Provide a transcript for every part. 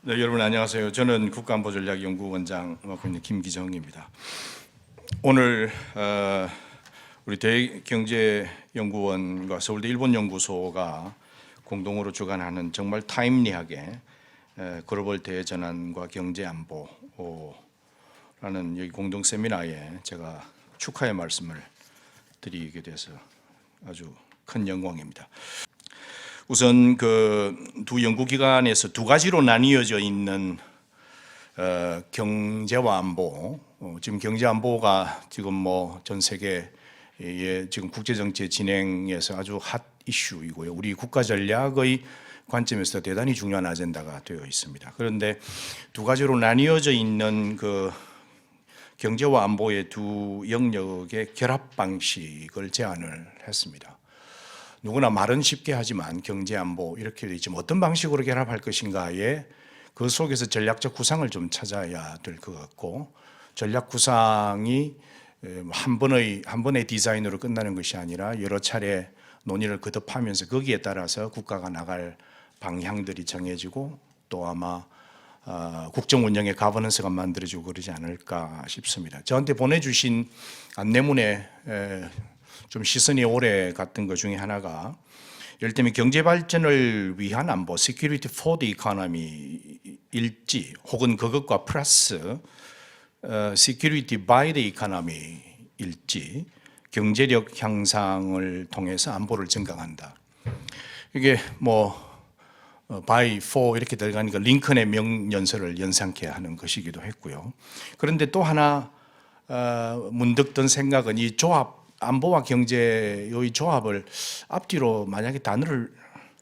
네, 여러분 안녕하세요. 저는 국가안보전략연구원장 맡고 있는 김기정입니다. 오늘 우리 대경제연구원과 서울대 일본연구소가 공동으로 주관하는 정말 타임리하게 글로벌 대전환과 경제안보라는 여기 공동 세미나에 제가 축하의 말씀을 드리게 돼서 아주 큰 영광입니다. 우선 그 두 연구기관에서 두 가지로 나뉘어져 있는 경제와 안보, 지금 경제 안보가 지금 뭐 전 세계의 지금 국제 정치 진행에서 아주 핫 이슈이고요. 우리 국가 전략의 관점에서 대단히 중요한 아젠다가 되어 있습니다. 그런데 두 가지로 나뉘어져 있는 그 경제와 안보의 두 영역의 결합 방식을 제안을 했습니다. 누구나 말은 쉽게 하지만 경제 안보 이렇게 되어 있지만 어떤 방식으로 결합할 것인가에 그 속에서 전략적 구상을 좀 찾아야 될 것 같고, 전략 구상이 한 번의 디자인으로 끝나는 것이 아니라 여러 차례 논의를 거듭하면서 거기에 따라서 국가가 나갈 방향들이 정해지고 또 아마 국정 운영의 가버넌스가 만들어지고 그러지 않을까 싶습니다. 저한테 보내주신 안내문에 좀 시선이 오래 갔던 것 중에 하나가, 예를 들면 경제 발전을 위한 안보, Security for the Economy 일지, 혹은 그것과 플러스 Security by the Economy 일지, 경제력 향상을 통해서 안보를 증강한다. 이게 뭐 by, for 이렇게 들어가니까 링컨의 명연설을 연상케 하는 것이기도 했고요. 그런데 또 하나 문득 든 생각은 이 조합, 안보와 경제의 조합을 앞뒤로 만약에 단어를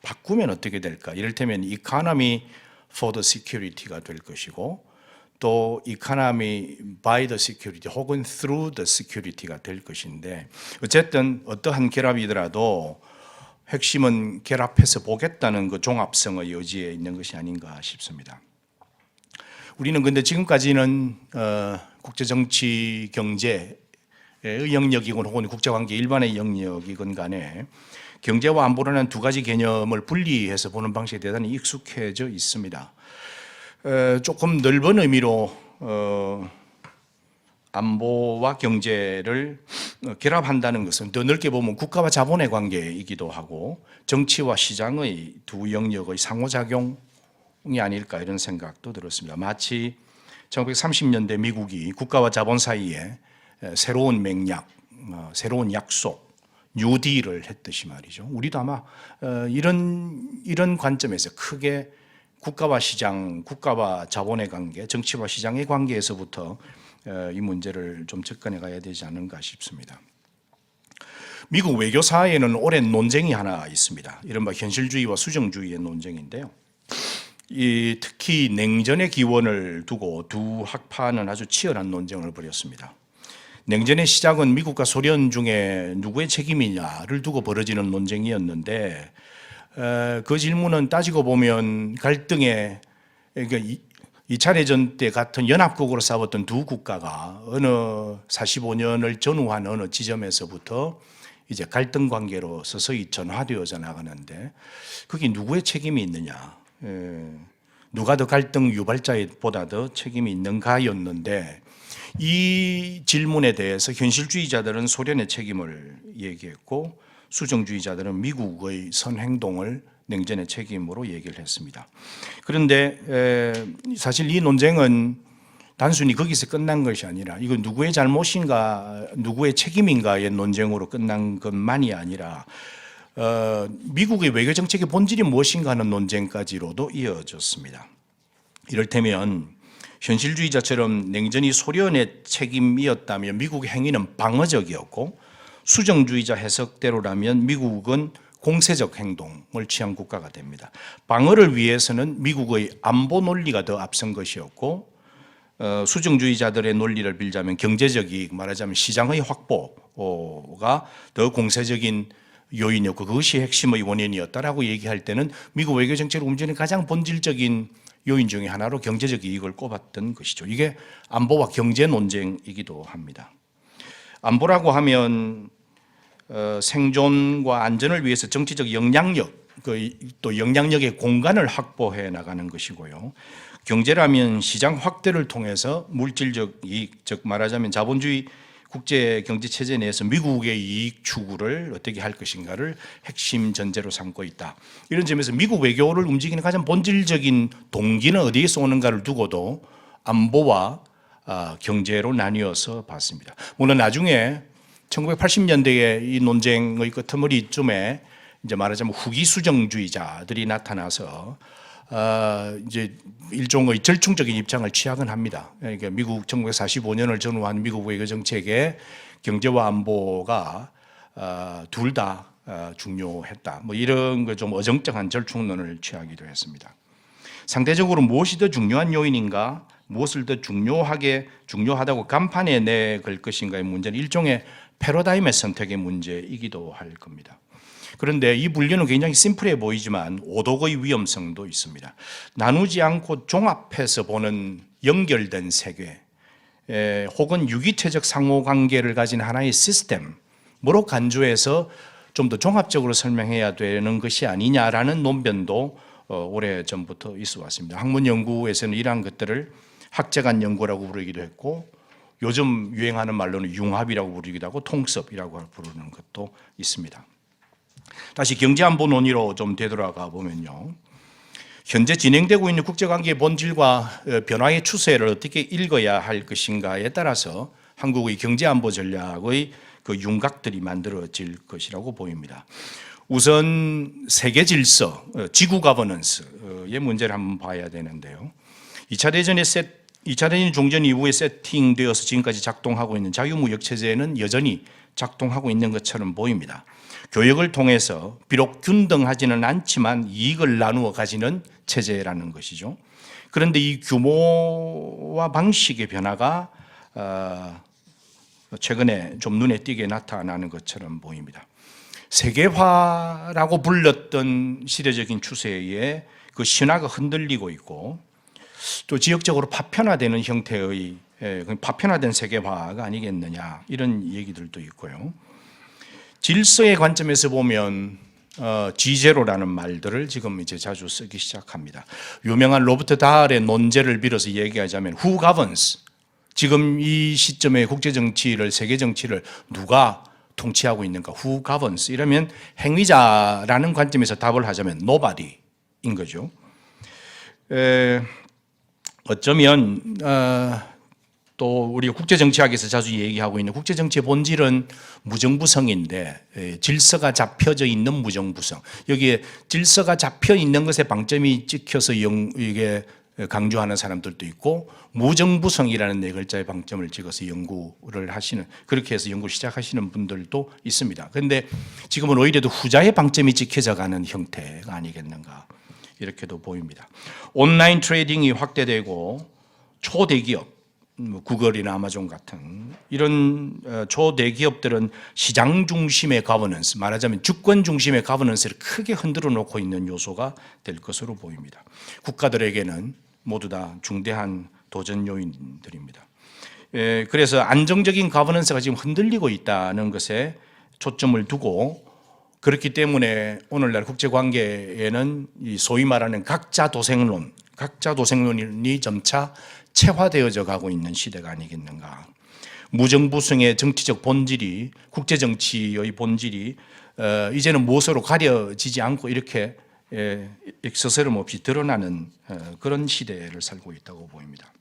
바꾸면 어떻게 될까? 이를테면 economy for the security가 될 것이고, 또 economy by the security 혹은 through the security가 될 것인데, 어쨌든 어떠한 결합이더라도 핵심은 결합해서 보겠다는 그 종합성의 여지에 있는 것이 아닌가 싶습니다. 우리는 근데 지금까지는 국제정치 경제 의 영역이건 혹은 국제관계 일반의 영역이건 간에 경제와 안보라는 두 가지 개념을 분리해서 보는 방식에 대단히 익숙해져 있습니다. 조금 넓은 의미로 안보와 경제를 결합한다는 것은 더 넓게 보면 국가와 자본의 관계이기도 하고 정치와 시장의 두 영역의 상호작용이 아닐까, 이런 생각도 들었습니다. 마치 1930년대 미국이 국가와 자본 사이에 새로운 맥락, 새로운 약속, 뉴딜을 했듯이 말이죠. 우리도 아마 이런 관점에서 크게 국가와 시장, 국가와 자본의 관계, 정치와 시장의 관계에서부터 이 문제를 좀 접근해 가야 되지 않은가 싶습니다. 미국 외교사에는 오랜 논쟁이 하나 있습니다. 이른바 현실주의와 수정주의의 논쟁인데요. 특히 냉전의 기원을 두고 두 학파는 아주 치열한 논쟁을 벌였습니다. 냉전의 시작은 미국과 소련 중에 누구의 책임이냐를 두고 벌어지는 논쟁이었는데, 그 질문은 따지고 보면 갈등의, 그러니까 2차 대전 때 같은 연합국으로 싸웠던 두 국가가 어느 45년을 전후한 어느 지점에서부터 이제 갈등 관계로 서서히 전화되어져 나가는데, 그게 누구의 책임이 있느냐, 누가 더 갈등 유발자보다 더 책임이 있는가였는데, 이 질문에 대해서 현실주의자들은 소련의 책임을 얘기했고 수정주의자들은 미국의 선행동을 냉전의 책임으로 얘기를 했습니다. 그런데 사실 이 논쟁은 단순히 거기서 끝난 것이 아니라, 이건 누구의 잘못인가, 누구의 책임인가의 논쟁으로 끝난 것만이 아니라 미국의 외교정책의 본질이 무엇인가 하는 논쟁까지로도 이어졌습니다. 이를테면 현실주의자처럼 냉전이 소련의 책임이었다면 미국의 행위는 방어적이었고, 수정주의자 해석대로라면 미국은 공세적 행동을 취한 국가가 됩니다. 방어를 위해서는 미국의 안보 논리가 더 앞선 것이었고, 수정주의자들의 논리를 빌자면 경제적 이익, 말하자면 시장의 확보가 더 공세적인 요인이었고 그것이 핵심의 원인이었다라고 얘기할 때는 미국 외교정책을 움직이는 가장 본질적인 요인 중에 하나로 경제적 이익을 꼽았던 것이죠. 이게 안보와 경제 논쟁이기도 합니다. 안보라고 하면 생존과 안전을 위해서 정치적 영향력, 또 영향력의 공간을 확보해 나가는 것이고요. 경제라면 시장 확대를 통해서 물질적 이익, 즉 말하자면 자본주의 국제 경제 체제 내에서 미국의 이익 추구를 어떻게 할 것인가를 핵심 전제로 삼고 있다. 이런 점에서 미국 외교를 움직이는 가장 본질적인 동기는 어디에서 오는가를 두고도 안보와 경제로 나뉘어서 봤습니다. 물론 나중에 1980년대에 이 논쟁의 끄트머리쯤에 이제 말하자면 후기 수정주의자들이 나타나서 이제 일종의 절충적인 입장을 취하곤 합니다. 그러니까 미국 1945년을 전후한 미국 외교 정책의 경제와 안보가 둘 다 중요했다. 뭐 이런 거 좀 어정쩡한 절충론을 취하기도 했습니다. 상대적으로 무엇이 더 중요한 요인인가, 무엇을 더 중요하다고 간판에 내걸 것인가의 문제는 일종의 패러다임의 선택의 문제이기도 할 겁니다. 그런데 이 분류는 굉장히 심플해 보이지만 오독의 위험성도 있습니다. 나누지 않고 종합해서 보는 연결된 세계 혹은 유기체적 상호관계를 가진 하나의 시스템으로 간주해서 좀 더 종합적으로 설명해야 되는 것이 아니냐라는 논변도 오래전부터 있어 왔습니다. 학문 연구에서는 이러한 것들을 학제간 연구라고 부르기도 했고 요즘 유행하는 말로는 융합이라고 부르기도 하고 통섭이라고 부르는 것도 있습니다. 다시 경제안보 논의로 좀 되돌아가 보면요. 현재 진행되고 있는 국제관계의 본질과 변화의 추세를 어떻게 읽어야 할 것인가에 따라서 한국의 경제안보 전략의 그 윤곽들이 만들어질 것이라고 보입니다. 우선 세계 질서, 지구 가버넌스의 문제를 한번 봐야 되는데요. 2차 대전 종전 이후에 세팅되어서 지금까지 작동하고 있는 자유무역 체제는 여전히 작동하고 있는 것처럼 보입니다. 교역을 통해서 비록 균등하지는 않지만 이익을 나누어 가지는 체제라는 것이죠. 그런데 이 규모와 방식의 변화가 최근에 좀 눈에 띄게 나타나는 것처럼 보입니다. 세계화라고 불렀던 시대적인 추세에 그 신화가 흔들리고 있고 또 지역적으로 파편화되는 형태의 파편화된 세계화가 아니겠느냐 이런 얘기들도 있고요. 질서의 관점에서 보면 G0라는 말들을 지금 이제 자주 쓰기 시작합니다. 유명한 로버트 다할의 논제를 빌어서 얘기하자면 Who governs? 지금 이 시점의 국제 정치를 세계 정치를 누가 통치하고 있는가? Who governs? 이러면 행위자라는 관점에서 답을 하자면 nobody인 거죠. 어쩌면 또 우리가 국제정치학에서 자주 얘기하고 있는 국제정치의 본질은 무정부성인데 질서가 잡혀져 있는 무정부성. 여기에 질서가 잡혀 있는 것에 방점이 찍혀서 이게 강조하는 사람들도 있고 무정부성이라는 네 글자의 방점을 찍어서 연구를 하시는 그렇게 해서 연구를 시작하시는 분들도 있습니다. 그런데 지금은 오히려 후자의 방점이 찍혀져 가는 형태가 아니겠는가 이렇게도 보입니다. 온라인 트레이딩이 확대되고 초대기업 구글이나 아마존 같은 이런 초대기업들은 시장 중심의 가버넌스, 말하자면 주권 중심의 가버넌스를 크게 흔들어 놓고 있는 요소가 될 것으로 보입니다. 국가들에게는 모두 다 중대한 도전 요인들입니다. 그래서 안정적인 가버넌스가 지금 흔들리고 있다는 것에 초점을 두고 그렇기 때문에 오늘날 국제관계에는 이 소위 말하는 각자 도생론이 점차 체화되어져 가고 있는 시대가 아니겠는가. 무정부성의 정치적 본질이 국제정치의 본질이 이제는 무엇으로 가려지지 않고 이렇게 스스럼 없이 드러나는 그런 시대를 살고 있다고 보입니다.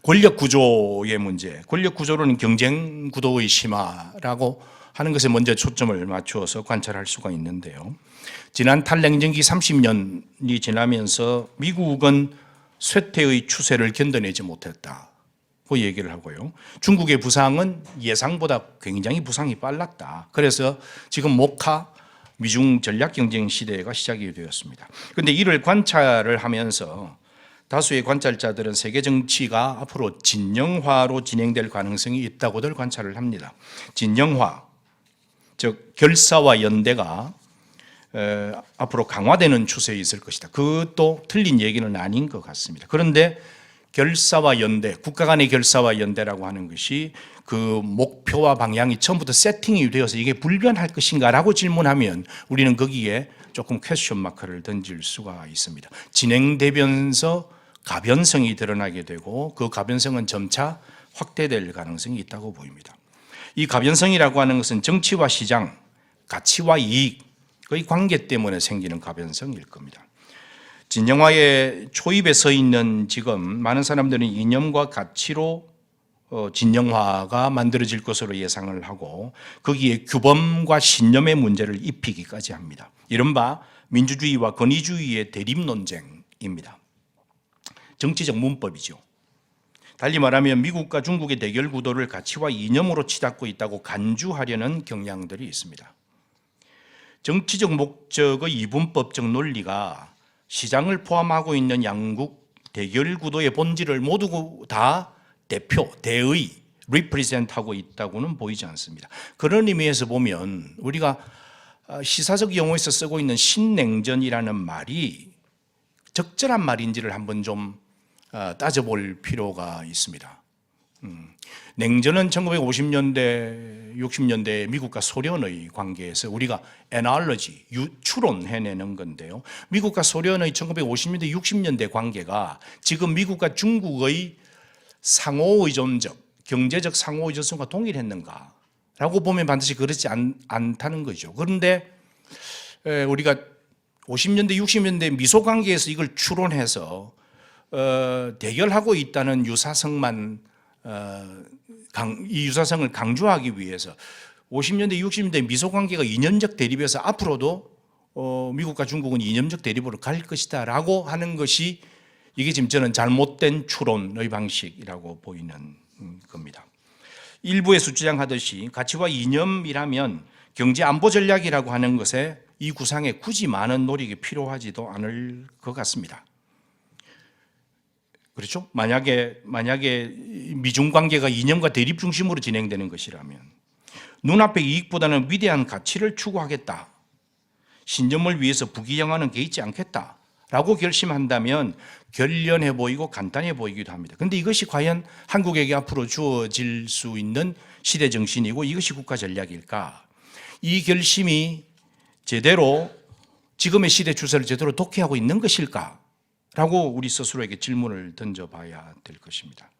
권력 구조의 문제, 권력 구조로는 경쟁 구도의 심화라고 하는 것에 먼저 초점을 맞추어서 관찰할 수가 있는데요. 지난 탈냉전기 30년이 지나면서 미국은 쇠퇴의 추세를 견뎌내지 못했다고 얘기를 하고요. 중국의 부상은 예상보다 굉장히 부상이 빨랐다. 그래서 지금 목하 미중 전략 경쟁 시대가 시작이 되었습니다. 그런데 이를 관찰을 하면서 다수의 관찰자들은 세계 정치가 앞으로 진영화로 진행될 가능성이 있다고들 관찰을 합니다. 진영화, 즉 결사와 연대가 앞으로 강화되는 추세에 있을 것이다. 그것도 틀린 얘기는 아닌 것 같습니다. 그런데 결사와 연대, 국가 간의 결사와 연대라고 하는 것이 그 목표와 방향이 처음부터 세팅이 되어서 이게 불변할 것인가라고 질문하면 우리는 거기에 조금 퀘스천 마크를 던질 수가 있습니다. 진행되면서 가변성이 드러나게 되고 그 가변성은 점차 확대될 가능성이 있다고 보입니다. 이 가변성이라고 하는 것은 정치와 시장, 가치와 이익의 관계 때문에 생기는 가변성일 겁니다. 진영화의 초입에 서 있는 지금 많은 사람들은 이념과 가치로 진영화가 만들어질 것으로 예상을 하고 거기에 규범과 신념의 문제를 입히기까지 합니다. 이른바 민주주의와 권위주의의 대립 논쟁입니다. 정치적 문법이죠. 달리 말하면 미국과 중국의 대결 구도를 가치와 이념으로 치닫고 있다고 간주하려는 경향들이 있습니다. 정치적 목적의 이분법적 논리가 시장을 포함하고 있는 양국 대결 구도의 본질을 모두 다 대표, 대의, represent하고 있다고는 보이지 않습니다. 그런 의미에서 보면 우리가 시사적 용어에서 쓰고 있는 신냉전이라는 말이 적절한 말인지를 한번 좀 따져볼 필요가 있습니다. 냉전은 1950년대, 60년대 미국과 소련의 관계에서 우리가 analogy, 추론해내는 건데요. 미국과 소련의 1950년대, 60년대 관계가 지금 미국과 중국의 상호의존적, 경제적 상호의존성과 동일했는가? 라고 보면 반드시 그렇지 않다는 거죠. 그런데 우리가 50년대, 60년대 미소관계에서 이걸 추론해서 대결하고 있다는 유사성만 이 유사성을 강조하기 위해서 50년대, 60년대 미소관계가 이념적 대립에서 앞으로도 미국과 중국은 이념적 대립으로 갈 것이다 라고 하는 것이 이게 지금 저는 잘못된 추론의 방식이라고 보이는 겁니다. 일부에서 주장하듯이 가치와 이념이라면 경제 안보 전략이라고 하는 것에 이 구상에 굳이 많은 노력이 필요하지도 않을 것 같습니다. 그렇죠? 만약에 미중 관계가 이념과 대립 중심으로 진행되는 것이라면 눈앞의 이익보다는 위대한 가치를 추구하겠다. 신념을 위해서 부귀영화는 개의치 않겠다. 라고 결심한다면 결연해 보이고 간단해 보이기도 합니다. 그런데 이것이 과연 한국에게 앞으로 주어질 수 있는 시대 정신이고 이것이 국가 전략일까? 이 결심이 제대로 지금의 시대 추세를 제대로 독해하고 있는 것일까? 라고 우리 스스로에게 질문을 던져봐야 될 것입니다.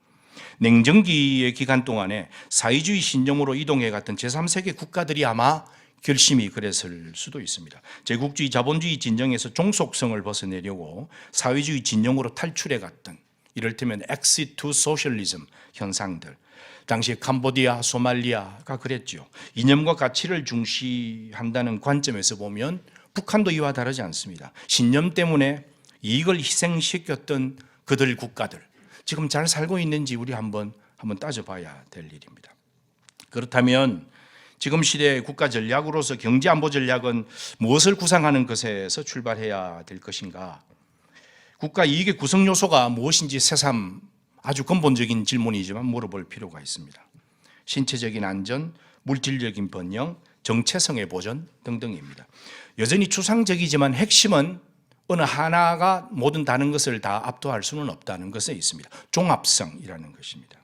냉전기의 기간 동안에 사회주의 신념으로 이동해 갔던 제3세계 국가들이 아마 결심이 그랬을 수도 있습니다. 제국주의 자본주의 진영에서 종속성을 벗어내려고 사회주의 진영으로 탈출해 갔던 이를테면 exit to socialism 현상들, 당시에 캄보디아, 소말리아가 그랬죠. 이념과 가치를 중시한다는 관점에서 보면 북한도 이와 다르지 않습니다. 신념 때문에 이익을 희생시켰던 그들 국가들 지금 잘 살고 있는지 우리 한번 따져봐야 될 일입니다. 그렇다면 지금 시대의 국가 전략으로서 경제 안보 전략은 무엇을 구상하는 것에서 출발해야 될 것인가? 국가 이익의 구성 요소가 무엇인지 새삼 아주 근본적인 질문이지만 물어볼 필요가 있습니다. 신체적인 안전, 물질적인 번영, 정체성의 보전 등등입니다. 여전히 추상적이지만 핵심은 어느 하나가 모든 다른 것을 다 압도할 수는 없다는 것에 있습니다. 종합성이라는 것입니다.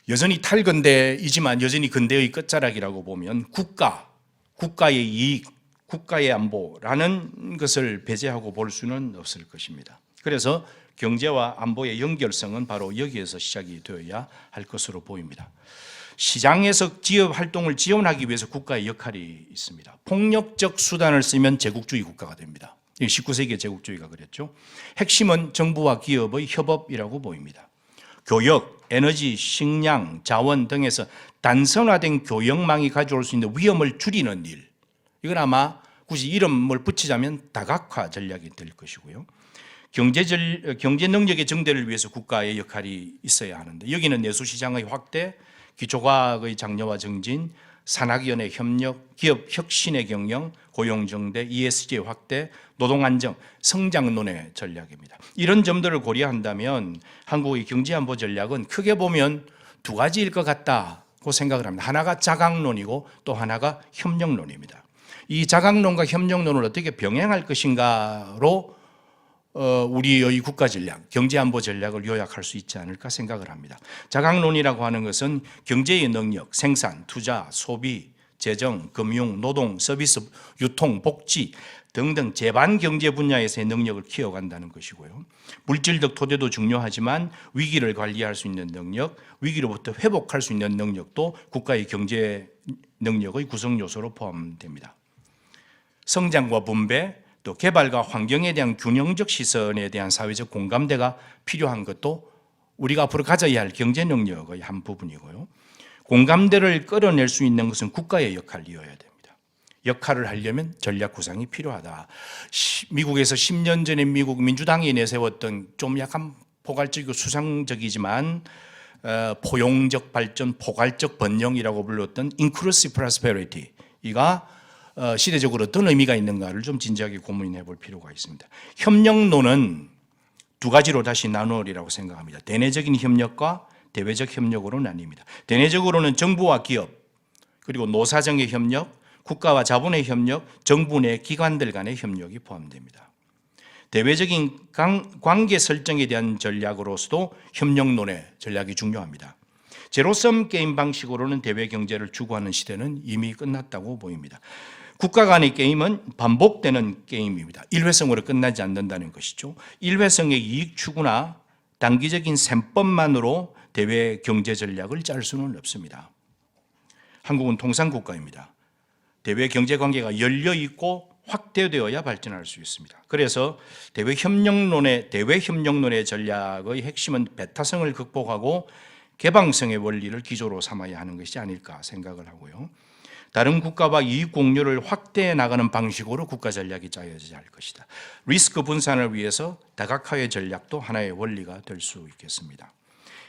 여전히 탈근대이지만 여전히 근대의 끝자락이라고 보면 국가의 이익, 국가의 안보라는 것을 배제하고 볼 수는 없을 것입니다. 그래서 경제와 안보의 연결성은 바로 여기에서 시작이 되어야 할 것으로 보입니다. 시장에서 기업 활동을 지원하기 위해서 국가의 역할이 있습니다. 폭력적 수단을 쓰면 제국주의 국가가 됩니다. 19세기의 제국주의가 그랬죠. 핵심은 정부와 기업의 협업이라고 보입니다. 교역, 에너지, 식량, 자원 등에서 단선화된 교역망이 가져올 수 있는 위험을 줄이는 일. 이건 아마 굳이 이름을 붙이자면 다각화 전략이 될 것이고요. 경제 능력의 증대를 위해서 국가의 역할이 있어야 하는데 여기는 내수시장의 확대, 기초과학의 장려와 정진, 산학연의 협력, 기업 혁신의 경영, 고용정대, ESG 확대, 노동안정, 성장론의 전략입니다. 이런 점들을 고려한다면 한국의 경제안보 전략은 크게 보면 두 가지일 것 같다고 생각을 합니다. 하나가 자강론이고 또 하나가 협력론입니다. 이 자강론과 협력론을 어떻게 병행할 것인가로 우리의 국가 전략, 경제안보 전략을 요약할 수 있지 않을까 생각을 합니다. 자강론이라고 하는 것은 경제의 능력, 생산, 투자, 소비, 재정, 금융, 노동, 서비스, 유통, 복지 등등 제반 경제 분야에서의 능력을 키워간다는 것이고요. 물질적 토대도 중요하지만 위기를 관리할 수 있는 능력, 위기로부터 회복할 수 있는 능력도 국가의 경제 능력의 구성 요소로 포함됩니다. 성장과 분배, 또 개발과 환경에 대한 균형적 시선에 대한 사회적 공감대가 필요한 것도 우리가 앞으로 가져야 할 경제 능력의 한 부분이고요. 공감대를 끌어낼 수 있는 것은 국가의 역할이어야 됩니다. 역할을 하려면 전략 구상이 필요하다. 미국에서 10년 전에 미국 민주당이 내세웠던 좀 약간 포괄적이고 수상적이지만 포용적 발전, 포괄적 번영이라고 불렀던 Inclusive Prosperity, 이가 시대적으로 어떤 의미가 있는가를 좀 진지하게 고민해 볼 필요가 있습니다. 협력론은 두 가지로 다시 나누리라고 생각합니다. 대내적인 협력과 대외적 협력으로 나뉩니다. 대내적으로는 정부와 기업, 그리고 노사정의 협력, 국가와 자본의 협력, 정부 내 기관들 간의 협력이 포함됩니다. 대외적인 관계 설정에 대한 전략으로서도 협력론의 전략이 중요합니다. 제로섬 게임 방식으로는 대외 경제를 추구하는 시대는 이미 끝났다고 보입니다. 국가 간의 게임은 반복되는 게임입니다. 일회성으로 끝나지 않는다는 것이죠. 일회성의 이익 추구나 단기적인 셈법만으로 대외 경제 전략을 짤 수는 없습니다. 한국은 통상국가입니다. 대외 경제 관계가 열려 있고 확대되어야 발전할 수 있습니다. 그래서 대외 협력론의 전략의 핵심은 배타성을 극복하고 개방성의 원리를 기조로 삼아야 하는 것이 아닐까 생각을 하고요. 다른 국가와 이익 공유를 확대해 나가는 방식으로 국가 전략이 짜여져야 할 것이다. 리스크 분산을 위해서 다각화의 전략도 하나의 원리가 될 수 있겠습니다.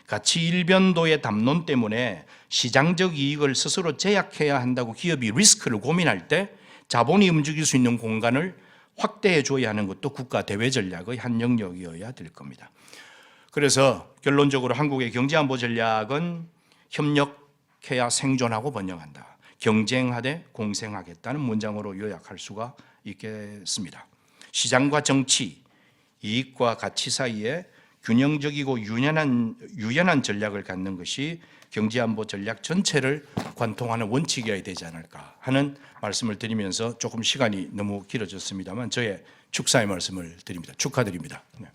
가치 일변도의 담론 때문에 시장적 이익을 스스로 제약해야 한다고 기업이 리스크를 고민할 때 자본이 움직일 수 있는 공간을 확대해 줘야 하는 것도 국가 대외 전략의 한 영역이어야 될 겁니다. 그래서 결론적으로 한국의 경제안보 전략은 협력해야 생존하고 번영한다. 경쟁하되 공생하겠다는 문장으로 요약할 수가 있겠습니다. 시장과 정치, 이익과 가치 사이에 균형적이고 유연한 전략을 갖는 것이 경제안보 전략 전체를 관통하는 원칙이어야 되지 않을까 하는 말씀을 드리면서 조금 시간이 너무 길어졌습니다만 저의 축사의 말씀을 드립니다. 축하드립니다. 네.